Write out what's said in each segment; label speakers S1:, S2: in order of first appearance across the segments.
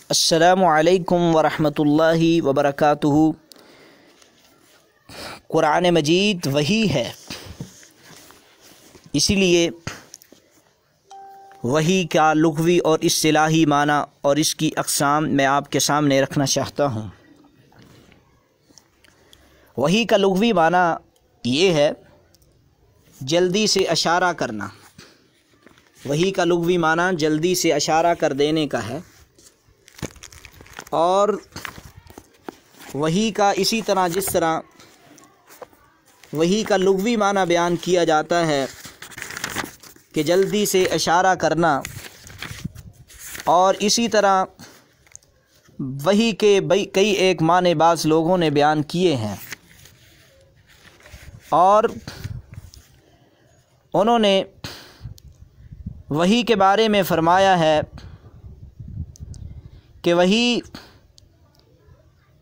S1: अस्सलामु अलैकुम वरहमतुल्लाहि वबरकातुहू। कुरान मजीद वही है, इसीलिए वही का लुग़वी और इस्तिलाही माना और इसकी अक़साम मैं आपके सामने रखना चाहता हूँ। वही का लुग़वी माना ये है जल्दी से इशारा करना। वही का लुग़वी माना जल्दी से इशारा कर देने का है। और वही का इसी तरह जिस तरह वही का लुग़वी माना बयान किया जाता है कि जल्दी से इशारा करना, और इसी तरह वही के कई एक माने बाज़ लोगों ने बयान किए हैं और उन्होंने वही के बारे में फ़रमाया है कि वही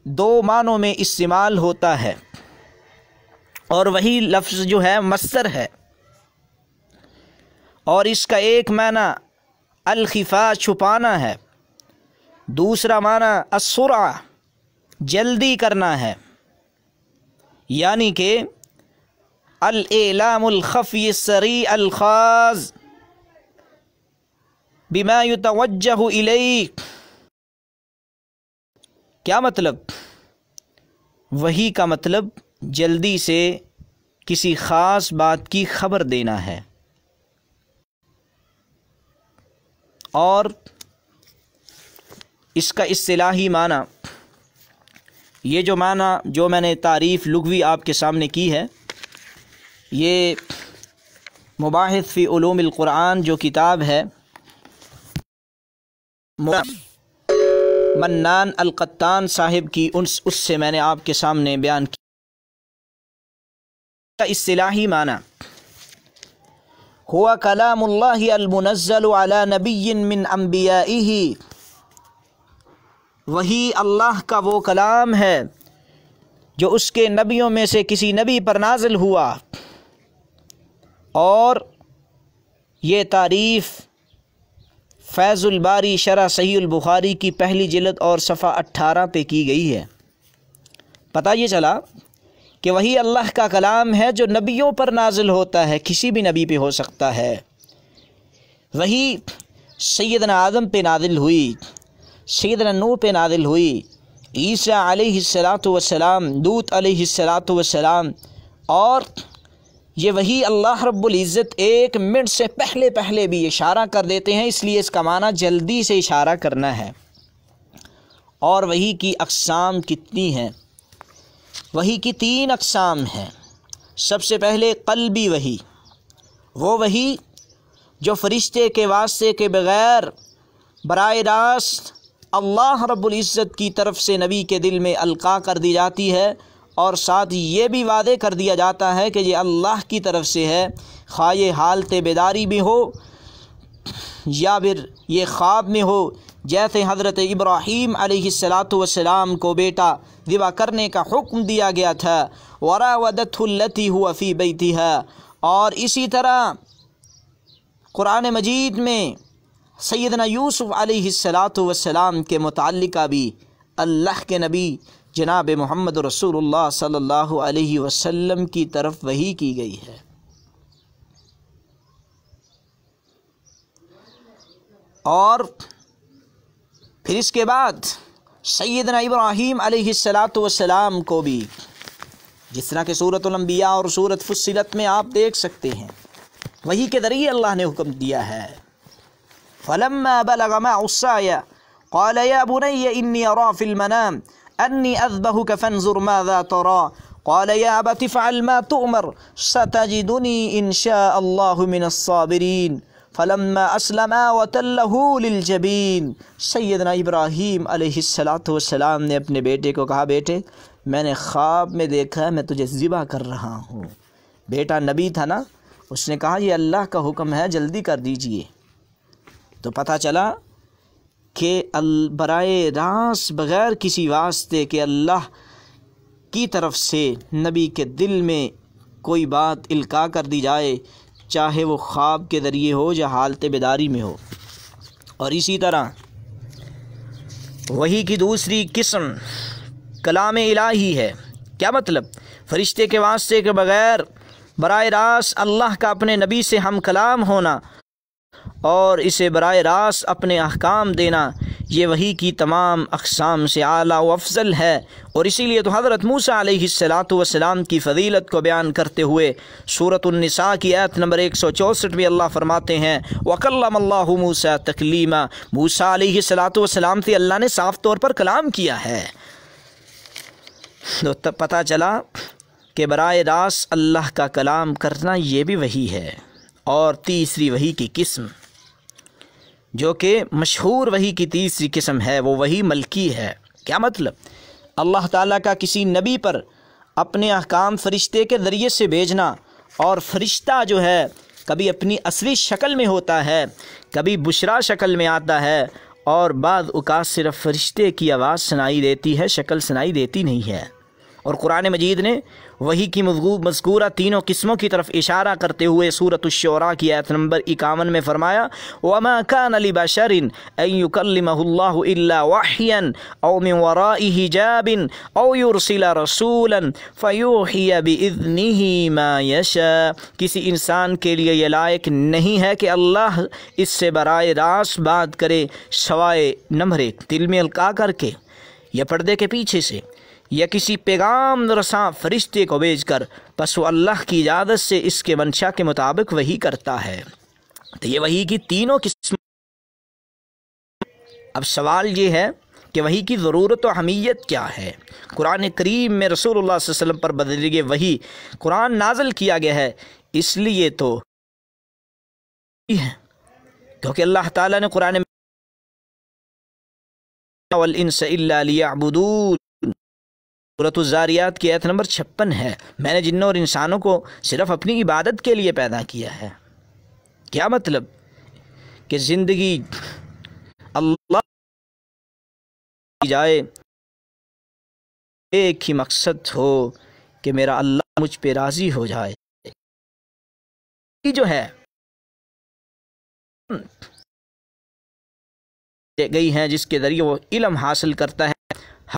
S1: दो मानों में इस्तेमाल होता है और वही लफ्ज़ जो है मस्दर है, और इसका एक माना अल-खिफ़ा छुपाना है, दूसरा माना अस्सुरा जल्दी करना है, यानी कि अल-इलामुल ख़फ़ी सरी अल-ख़ाज़ बिमा युतवज्जहु इलैह। क्या मतलब? वही का मतलब जल्दी से किसी ख़ास बात की ख़बर देना है। और इसका इस्तिलाही माना, ये जो माना जो मैंने तारीफ़ लुग़वी आपके सामने की है, ये मुबाहिस फ़ी उलूमिल क़ुरआन जो किताब है मन्नान अल-क़त्तान साहिब की, उससे मैंने आपके सामने बयान किया। इस्तिलाही माना हुआ कलामुल्लाहि अल-मुनज़्ज़लु अला नबिय्यिन मिन अंबियाइही। वही अल्लाह का वो कलाम है जो उसके नबियों में से किसी नबी पर नाज़िल हुआ। और ये तारीफ़ फैज़ुल बारी शरह सहीहुल बुखारी की पहली जिल्द और सफ़ा 18 पे की गई है। पता ये चला कि वही अल्लाह का कलाम है जो नबियों पर नाज़िल होता है, किसी भी नबी पे हो सकता है। वही सैयदना आदम पे नाज़िल हुई, सैयदना नूह पे नाज़िल हुई, ईसा अलैहिस्सलातु वस्सलाम, लूत अलैहिस्सलातु वस्सलाम। और ये वही अल्लाह रब्बुल इज़्ज़त 1 मिनट से पहले भी इशारा कर देते हैं, इसलिए इसका माना जल्दी से इशारा करना है। और वही की अक़साम कितनी हैं? वही की 3 अक़साम हैं। सबसे पहले क़ल्बी वही, वो वही जो फ़रिश्ते के वास्ते के बग़ैर बराए रास्त अल्लाह रब्बुल इज़्ज़त की तरफ से नबी के दिल में अलक़ा कर दी जाती है, और साथ ये भी वादे कर दिया जाता है कि ये अल्लाह की तरफ से है, ख़्वाह ये हालत बेदारी में हो या फिर ये ख्वाब में हो। जैसे हज़रत इब्राहीम अलैहिस्सलातु वस्सलाम को बेटा ज़िबा करने का हुक्म दिया गया था, वरावदतहुल्लती हुवा फ़ी बैतिहा। और इसी तरह कुरान मजीद में सैयदना यूसुफ़ अलैहिस्सलातु वस्सलाम के मुताल्लिक़ भी अल्लाह के नबी जनाब मोहम्मद रसूलुल्लाह सल्लल्लाहु अलैहि वसल्लम की तरफ वही की गई है। और फिर इसके बाद सैयदना इब्राहीम अलैहिस्सलातु वस्सलाम को भी, जिस तरह के सूरतुल अंबिया और सूरत फुस्सिलत में आप देख सकते हैं, वही के ज़रिए अल्लाह ने हुक्म दिया है। फलम्मा बलग मअस-साय क़ाल या बुनय्य इन्नी अरा फ़िल मनाम अन्नी अज़बहुक फ़न्ज़ुर माज़ा तरा क़ाल या अबति इफ़अल मा तुअमर सतजिदुनी इंशाअल्लाहु मिनस्साबिरीन फ़लम्मा अस्लमा वतल्लहु लिलजबीन। सैयदना इब्राहीम अलैहिस्सलातु वस्सलाम ने अपने बेटे को कहा, बेटे मैंने ख्वाब में देखा है मैं तुझे ज़िबा कर रहा हूँ। बेटा नबी था ना, उसने कहा ये अल्लाह का हुक्म है, जल्दी कर दीजिए। तो पता चला कि बराए रास बग़ैर किसी वास्ते के अल्लाह की तरफ से नबी के दिल में कोई बात इल्का कर दी जाए, चाहे वो ख्वाब के ज़रिए हो या हालत बेदारी में हो। और इसी तरह वही की दूसरी किस्म कलाम इलाही है। क्या मतलब? फरिश्ते के वास्ते के बग़ैर बराए रास्त अल्लाह का अपने नबी से हम कलाम होना और इसे बराए रास्त अपने अहकाम देना, ये वही की तमाम अक़साम से आला व अफ़ज़ल है। और इसीलिए तो हज़रत मूसा अलैहिस्सलातु वस्सलाम की फ़ज़ीलत को बयान करते हुए सूरत-उन-निसा की आयत नंबर 164 में अल्लाह फरमाते हैं वकल्लमल्लाहु मूसा तकलीमा, मूसा अलैहिस्सलातु वस्सलाम से अल्लाह ने साफ़ तौर पर कलाम किया है। तो तब पता चला कि बराए रास्त अल्लाह का कलाम करना ये भी वही है। और तीसरी वही की किस्म जो कि मशहूर वही की तीसरी किस्म है वो वही मलकी है। क्या मतलब? अल्लाह ताला का किसी नबी पर अपने अहकाम फ़रिश्ते के ज़रिए से भेजना, और फ़रिश्ता जो है कभी अपनी असली शक्ल में होता है, कभी बुशरा शक्ल में आता है, और बाद औक़ात सिर्फ़ फ़रिश्ते की आवाज़ सुनाई देती है, शक्ल सुनाई देती नहीं है। और कुरान मजीद ने वही की मज़कूरा तीनों किस्मों की तरफ इशारा करते हुए सूरत-उश-शुअरा की आयत नंबर 51 में फ़रमाया वमा कान लिबशरिन अन युकल्लिमहुल्लाहु इल्ला वहयन औ मिन वराइ हिजाबिन औ युरसिला रसूलन फयूहिया बिइज़्निही मा यशा। किसी इंसान के लिए यह लायक नहीं है कि अल्लाह इससे बराए रास्त बात करे सवाए नम्रे दिल में अलका करके या पर्दे के पीछे से, या किसी पैगाम रसां फरिश्ते को भेजकर, बस वो अल्लाह की इजाज़त से इसके मंशा के मुताबिक वही करता है। तो ये वही की तीनों किस्म। अब सवाल ये है कि वही की ज़रूरत और अहमियत क्या है? कुरान करीम में रसूलुल्लाह सल्लल्लाहु अलैहि वसल्लम पर बदलिए वही कुरान नाज़िल किया गया है, इसलिए तो क्योंकि अल्लाह ताला ने कुरान में वल इंस इल्ला लियअबुदून सूरत-उज़-ज़ारियात की आयत नंबर 56 है, मैंने जिन्नों और इंसानों को सिर्फ़ अपनी इबादत के लिए पैदा किया है। क्या मतलब? कि ज़िंदगी अल्लाह की जाए, एक ही मकसद हो कि मेरा अल्लाह मुझ पे राज़ी हो जाए। जो है गई हैं जिसके ज़रिए वो इल्म हासिल करता है,